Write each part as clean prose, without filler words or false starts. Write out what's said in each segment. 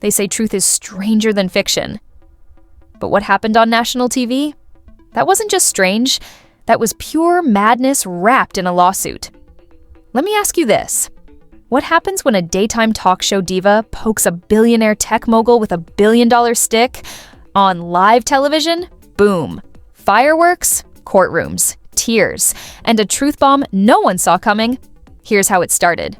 They say truth is stranger than fiction. But what happened on national TV? That wasn't just strange. That was pure madness wrapped in a lawsuit. Let me ask you this. What happens when a daytime talk show diva pokes a billionaire tech mogul with a billion-dollar stick on live television? Boom. Fireworks, courtrooms, tears, and a truth bomb no one saw coming. Here's how it started.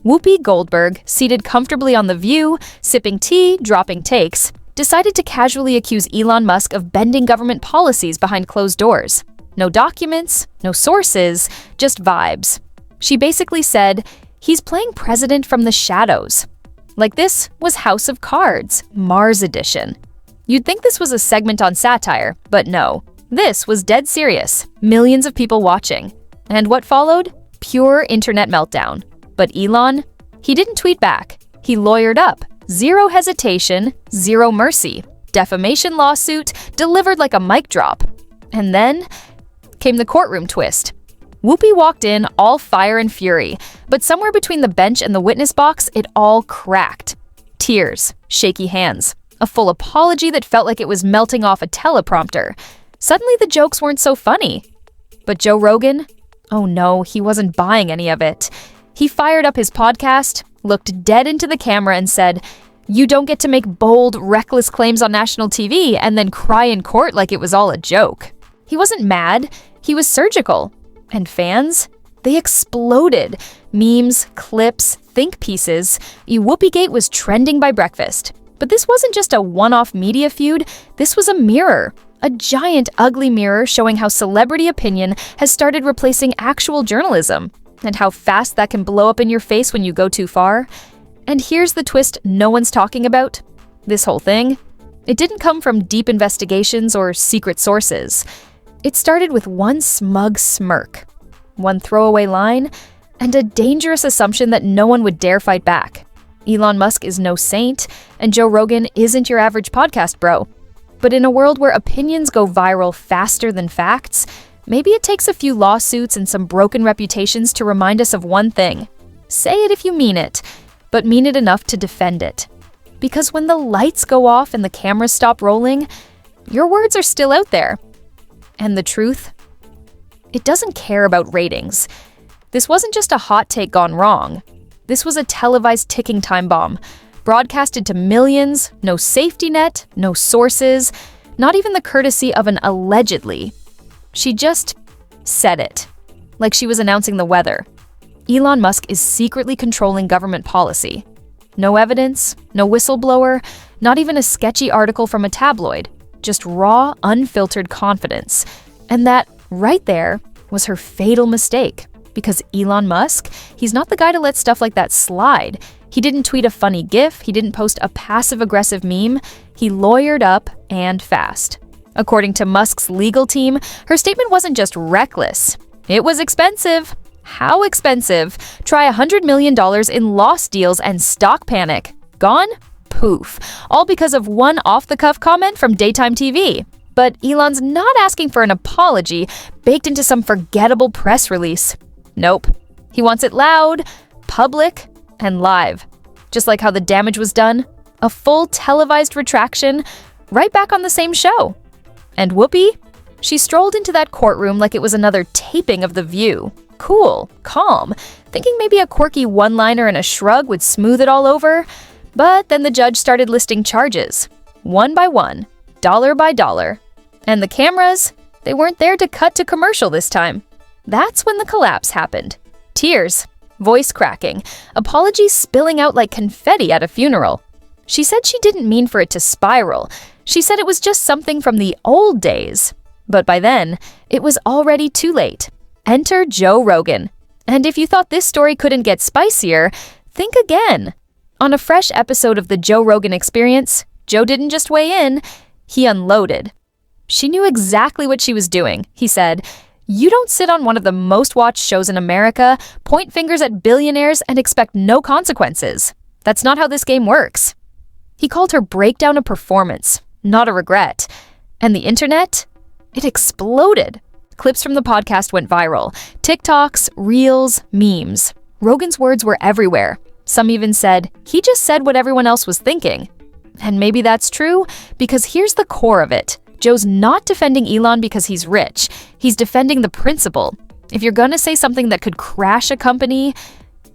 Whoopi Goldberg, seated comfortably on The View, sipping tea, dropping takes, decided to casually accuse Elon Musk of bending government policies behind closed doors. No documents, no sources, just vibes. She basically said, he's playing president from the shadows. Like this was House of Cards, Mars edition. You'd think this was a segment on satire, but no. This was dead serious, millions of people watching. And what followed? Pure internet meltdown. But Elon, he didn't tweet back. He lawyered up. Zero hesitation, zero mercy. Defamation lawsuit, delivered like a mic drop. And then came the courtroom twist. Whoopi walked in all fire and fury, but somewhere between the bench and the witness box, it all cracked. Tears, shaky hands, a full apology that felt like it was melting off a teleprompter. Suddenly the jokes weren't so funny. But Joe Rogan? Oh no, he wasn't buying any of it. He fired up his podcast, looked dead into the camera and said, "You don't get to make bold, reckless claims on national TV and then cry in court like it was all a joke." He wasn't mad, he was surgical. And fans? They exploded. Memes, clips, think pieces. Whoopigate was trending by breakfast. But this wasn't just a one-off media feud, this was a mirror. A giant, ugly mirror showing how celebrity opinion has started replacing actual journalism, and how fast that can blow up in your face when you go too far. And here's the twist no one's talking about. This whole thing, it didn't come from deep investigations or secret sources. It started with one smug smirk, one throwaway line, and a dangerous assumption that no one would dare fight back. Elon Musk is no saint, and Joe Rogan isn't your average podcast bro. But in a world where opinions go viral faster than facts, maybe it takes a few lawsuits and some broken reputations to remind us of one thing. Say it if you mean it, but mean it enough to defend it. Because when the lights go off and the cameras stop rolling, your words are still out there. And the truth? It doesn't care about ratings. This wasn't just a hot take gone wrong. This was a televised ticking time bomb, broadcasted to millions, no safety net, no sources, not even the courtesy of an allegedly. She just said it, like she was announcing the weather. Elon Musk is secretly controlling government policy. No evidence, no whistleblower, not even a sketchy article from a tabloid, just raw, unfiltered confidence. And that, right there, was her fatal mistake. Because Elon Musk, he's not the guy to let stuff like that slide. He didn't tweet a funny GIF, he didn't post a passive-aggressive meme, he lawyered up and fast. According to Musk's legal team, her statement wasn't just reckless, it was expensive. How expensive? Try $100 million in lost deals and stock panic. Gone? Poof. All because of one off-the-cuff comment from daytime TV. But Elon's not asking for an apology baked into some forgettable press release. Nope. He wants it loud, public, and live. Just like how the damage was done, a full televised retraction, right back on the same show. And Whoopi? She strolled into that courtroom like it was another taping of The View. Cool, calm, thinking maybe a quirky one-liner and a shrug would smooth it all over. But then the judge started listing charges, one by one, dollar by dollar. And the cameras, they weren't there to cut to commercial this time. That's when the collapse happened. Tears, voice cracking, apologies spilling out like confetti at a funeral. She said she didn't mean for it to spiral. She said it was just something from the old days. But by then, it was already too late. Enter Joe Rogan. And if you thought this story couldn't get spicier, think again. On a fresh episode of the Joe Rogan Experience, Joe didn't just weigh in, he unloaded. She knew exactly what she was doing. He said, "You don't sit on one of the most watched shows in America, point fingers at billionaires, and expect no consequences. That's not how this game works." He called her breakdown a performance, not a regret. And the internet? It exploded. Clips from the podcast went viral. TikToks, reels, memes. Rogan's words were everywhere. Some even said, he just said what everyone else was thinking. And maybe that's true, because here's the core of it. Joe's not defending Elon because he's rich. He's defending the principle. If you're gonna say something that could crash a company,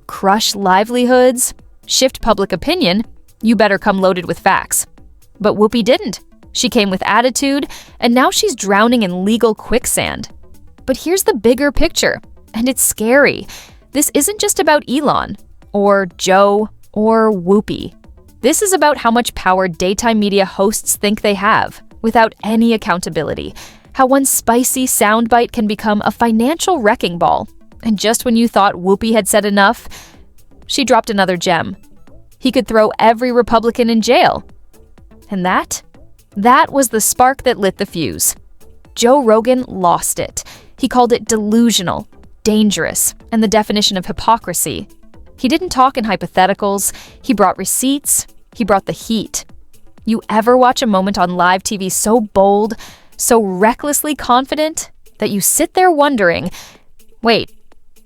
crush livelihoods, shift public opinion, you better come loaded with facts. But Whoopi didn't. She came with attitude, and now she's drowning in legal quicksand. But here's the bigger picture, and it's scary. This isn't just about Elon, or Joe, or Whoopi. This is about how much power daytime media hosts think they have, without any accountability. How one spicy soundbite can become a financial wrecking ball. And just when you thought Whoopi had said enough, she dropped another gem. He could throw every Republican in jail. And that was the spark that lit the fuse. Joe Rogan lost it. He called it delusional, dangerous, and the definition of hypocrisy. He didn't talk in hypotheticals. He brought receipts. He brought the heat. You ever watch a moment on live TV so bold, so recklessly confident, that you sit there wondering, wait,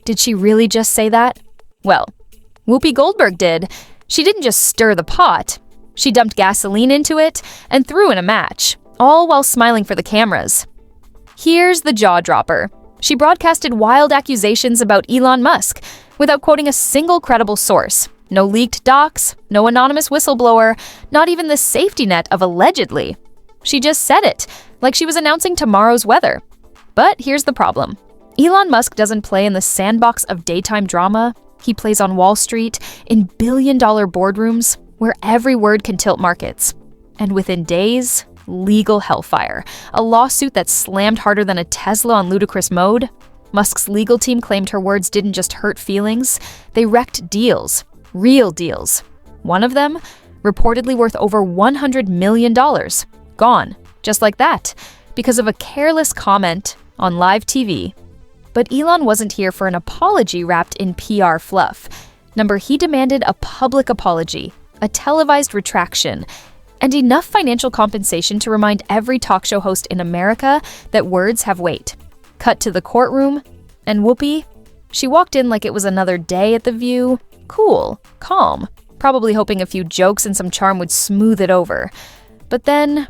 did she really just say that? Well, Whoopi Goldberg did. She didn't just stir the pot. She dumped gasoline into it and threw in a match, all while smiling for the cameras. Here's the jaw-dropper. She broadcasted wild accusations about Elon Musk without quoting a single credible source. No leaked docs, no anonymous whistleblower, not even the safety net of allegedly. She just said it, like she was announcing tomorrow's weather. But here's the problem. Elon Musk doesn't play in the sandbox of daytime drama. He plays on Wall Street, in billion-dollar boardrooms, where every word can tilt markets. And within days, legal hellfire. A lawsuit that slammed harder than a Tesla on ludicrous mode. Musk's legal team claimed her words didn't just hurt feelings, they wrecked deals. Real deals. One of them, reportedly worth over $100 million. Gone. Just like that. Because of a careless comment on live TV. But Elon wasn't here for an apology wrapped in PR fluff. He demanded a public apology, a televised retraction, and enough financial compensation to remind every talk show host in America that words have weight. Cut to the courtroom, and Whoopi, she walked in like it was another day at The View. Cool, calm, probably hoping a few jokes and some charm would smooth it over. But then,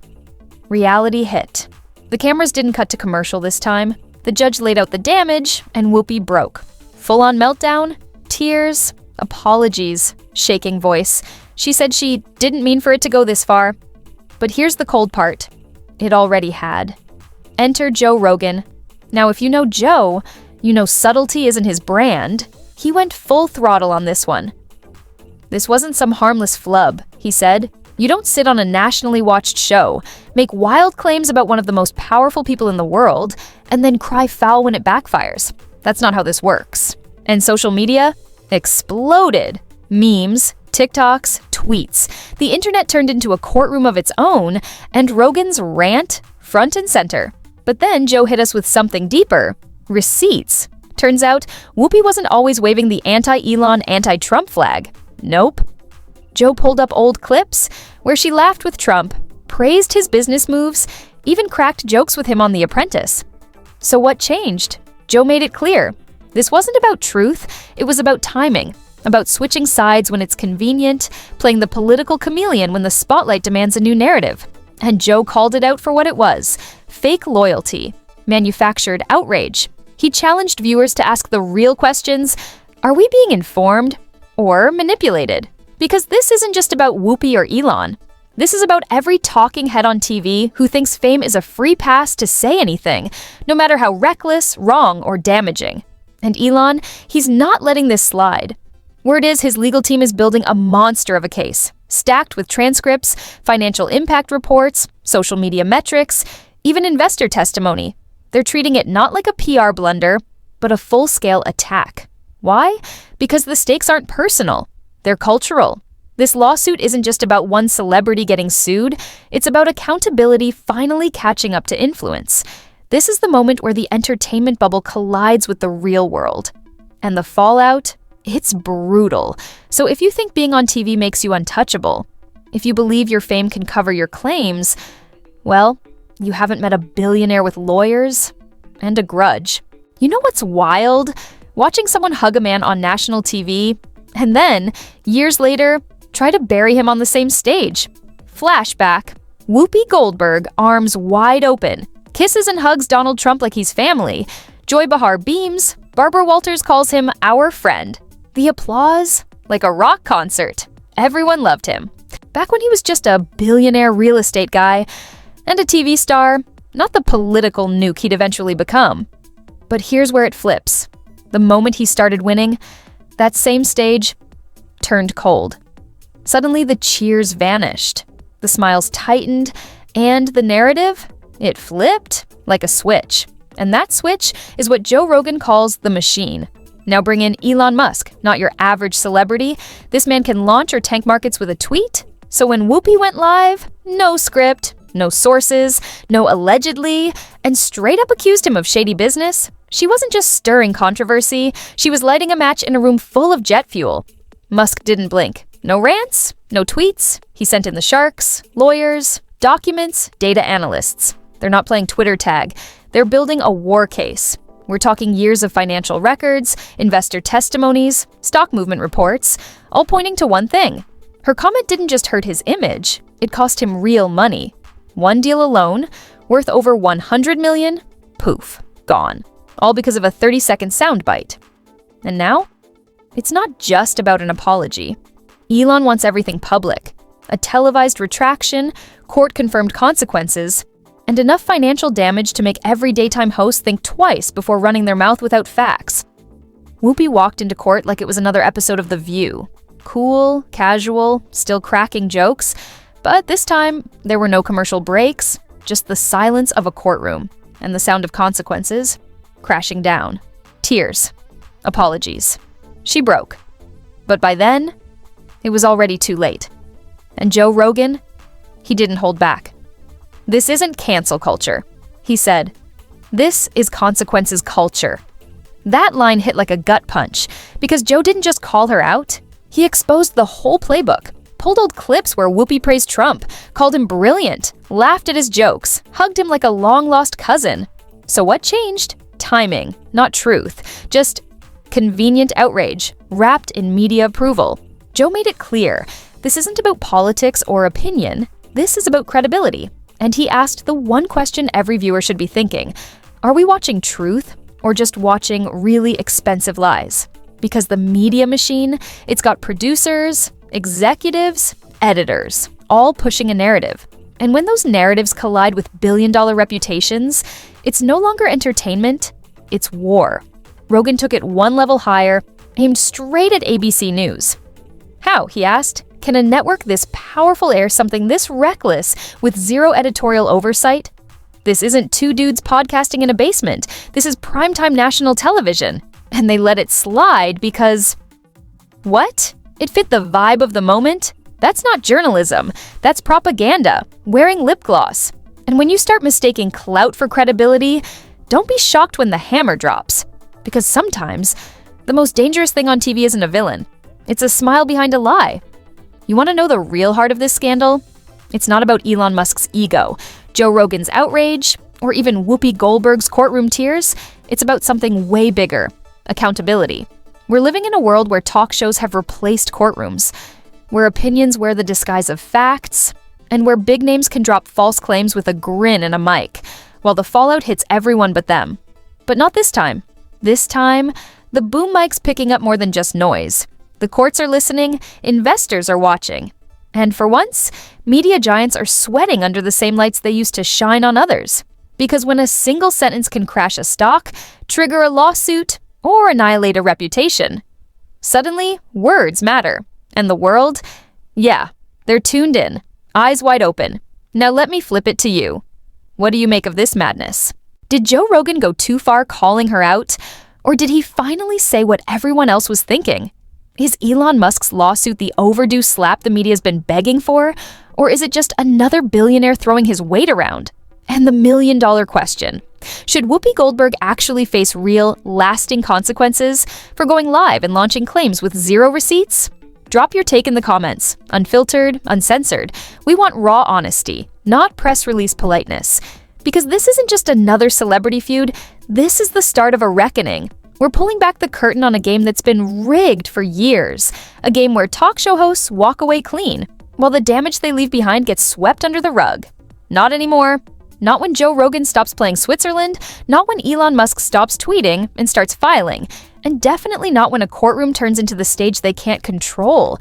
reality hit. The cameras didn't cut to commercial this time. The judge laid out the damage, and Whoopi broke. Full-on meltdown, tears, apologies, shaking voice. She said she didn't mean for it to go this far. But here's the cold part. It already had. Enter Joe Rogan. Now, if you know Joe, you know subtlety isn't his brand. He went full throttle on this one. This wasn't some harmless flub, he said. You don't sit on a nationally watched show, make wild claims about one of the most powerful people in the world, and then cry foul when it backfires. That's not how this works. And social media exploded. Memes, TikToks, tweets. The internet turned into a courtroom of its own, and Rogan's rant front and center. But then Joe hit us with something deeper. Receipts. Turns out, Whoopi wasn't always waving the anti-Elon, anti-Trump flag. Nope. Joe pulled up old clips where she laughed with Trump, praised his business moves, even cracked jokes with him on The Apprentice. So what changed? Joe made it clear. This wasn't about truth, it was about timing, about switching sides when it's convenient, playing the political chameleon when the spotlight demands a new narrative. And Joe called it out for what it was: fake loyalty, manufactured outrage. He challenged viewers to ask the real questions: are we being informed or manipulated? Because this isn't just about Whoopi or Elon. This is about every talking head on TV who thinks fame is a free pass to say anything, no matter how reckless, wrong, or damaging. And Elon, he's not letting this slide. Word is his legal team is building a monster of a case, stacked with transcripts, financial impact reports, social media metrics, even investor testimony. They're treating it not like a PR blunder, but a full-scale attack. Why? Because the stakes aren't personal. They're cultural. This lawsuit isn't just about one celebrity getting sued, it's about accountability finally catching up to influence. This is the moment where the entertainment bubble collides with the real world. And the fallout? It's brutal. So if you think being on TV makes you untouchable, if you believe your fame can cover your claims, well, you haven't met a billionaire with lawyers and a grudge. You know what's wild? Watching someone hug a man on national TV, And then, years later, try to bury him on the same stage. Flashback. Whoopi Goldberg, arms wide open, kisses and hugs Donald Trump like he's family. Joy Behar beams. Barbara Walters calls him our friend. The applause, like a rock concert. Everyone loved him. Back when he was just a billionaire real estate guy and a TV star, not the political nuke he'd eventually become. But here's where it flips. The moment he started winning, that same stage turned cold. Suddenly the cheers vanished. The smiles tightened, and the narrative, it flipped like a switch. And that switch is what Joe Rogan calls the machine. Now bring in Elon Musk, not your average celebrity. This man can launch or tank markets with a tweet. So when Whoopi went live, no script, no sources, no allegedly, and straight up accused him of shady business, she wasn't just stirring controversy, she was lighting a match in a room full of jet fuel. Musk didn't blink. No rants, no tweets. He sent in the sharks, lawyers, documents, data analysts. They're not playing Twitter tag. They're building a war case. We're talking years of financial records, investor testimonies, stock movement reports, all pointing to one thing. Her comment didn't just hurt his image, it cost him real money. One deal alone, worth over $100 million, poof, gone. All because of a 30-second soundbite. And now, it's not just about an apology. Elon wants everything public. A televised retraction, court-confirmed consequences, and enough financial damage to make every daytime host think twice before running their mouth without facts. Whoopi walked into court like it was another episode of The View. Cool, casual, still cracking jokes, but this time there were no commercial breaks, just the silence of a courtroom and the sound of consequences crashing down. Tears. Apologies. She broke. But by then, it was already too late. And Joe Rogan, he didn't hold back. This isn't cancel culture, he said. This is consequences culture. That line hit like a gut punch, because Joe didn't just call her out. He exposed the whole playbook, pulled old clips where Whoopi praised Trump, called him brilliant, laughed at his jokes, hugged him like a long-lost cousin. So what changed? Timing, not truth. Just convenient outrage, wrapped in media approval. Joe made it clear, this isn't about politics or opinion. This is about credibility. And he asked the one question every viewer should be thinking. Are we watching truth or just watching really expensive lies? Because the media machine, it's got producers, executives, editors, all pushing a narrative. And when those narratives collide with billion-dollar reputations, it's no longer entertainment, it's war. Rogan took it one level higher, aimed straight at ABC News. How, he asked, can a network this powerful air something this reckless with zero editorial oversight? This isn't two dudes podcasting in a basement. This is primetime national television. And they let it slide because... What? It fit the vibe of the moment? That's not journalism. That's propaganda, wearing lip gloss. And when you start mistaking clout for credibility, don't be shocked when the hammer drops. Because sometimes, the most dangerous thing on TV isn't a villain. It's a smile behind a lie. You want to know the real heart of this scandal? It's not about Elon Musk's ego, Joe Rogan's outrage, or even Whoopi Goldberg's courtroom tears. It's about something way bigger: accountability. We're living in a world where talk shows have replaced courtrooms, where opinions wear the disguise of facts, and where big names can drop false claims with a grin and a mic, while the fallout hits everyone but them. But not this time. This time, the boom mic's picking up more than just noise. The courts are listening, investors are watching. And for once, media giants are sweating under the same lights they used to shine on others. Because when a single sentence can crash a stock, trigger a lawsuit, or annihilate a reputation, suddenly words matter. And the world, yeah, they're tuned in, eyes wide open. Now let me flip it to you. What do you make of this madness? Did Joe Rogan go too far calling her out? Or did he finally say what everyone else was thinking? Is Elon Musk's lawsuit the overdue slap the media's been begging for? Or is it just another billionaire throwing his weight around? And the million-dollar question: should Whoopi Goldberg actually face real, lasting consequences for going live and launching claims with zero receipts? Drop your take in the comments, unfiltered, uncensored. We want raw honesty, not press release politeness. Because this isn't just another celebrity feud, this is the start of a reckoning. We're pulling back the curtain on a game that's been rigged for years, a game where talk show hosts walk away clean, while the damage they leave behind gets swept under the rug. Not anymore. Not when Joe Rogan stops playing Switzerland, not when Elon Musk stops tweeting and starts filing, and definitely not when a courtroom turns into the stage they can't control.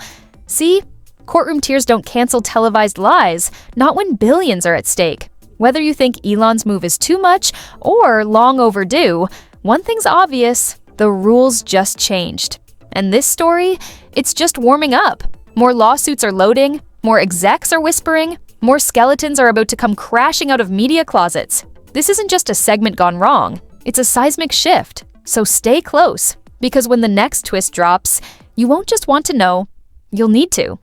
See? Courtroom tears don't cancel televised lies, not when billions are at stake. Whether you think Elon's move is too much or long overdue, one thing's obvious: the rules just changed. And this story, it's just warming up. More lawsuits are loading, more execs are whispering, more skeletons are about to come crashing out of media closets. This isn't just a segment gone wrong, it's a seismic shift. So stay close, because when the next twist drops, you won't just want to know, you'll need to.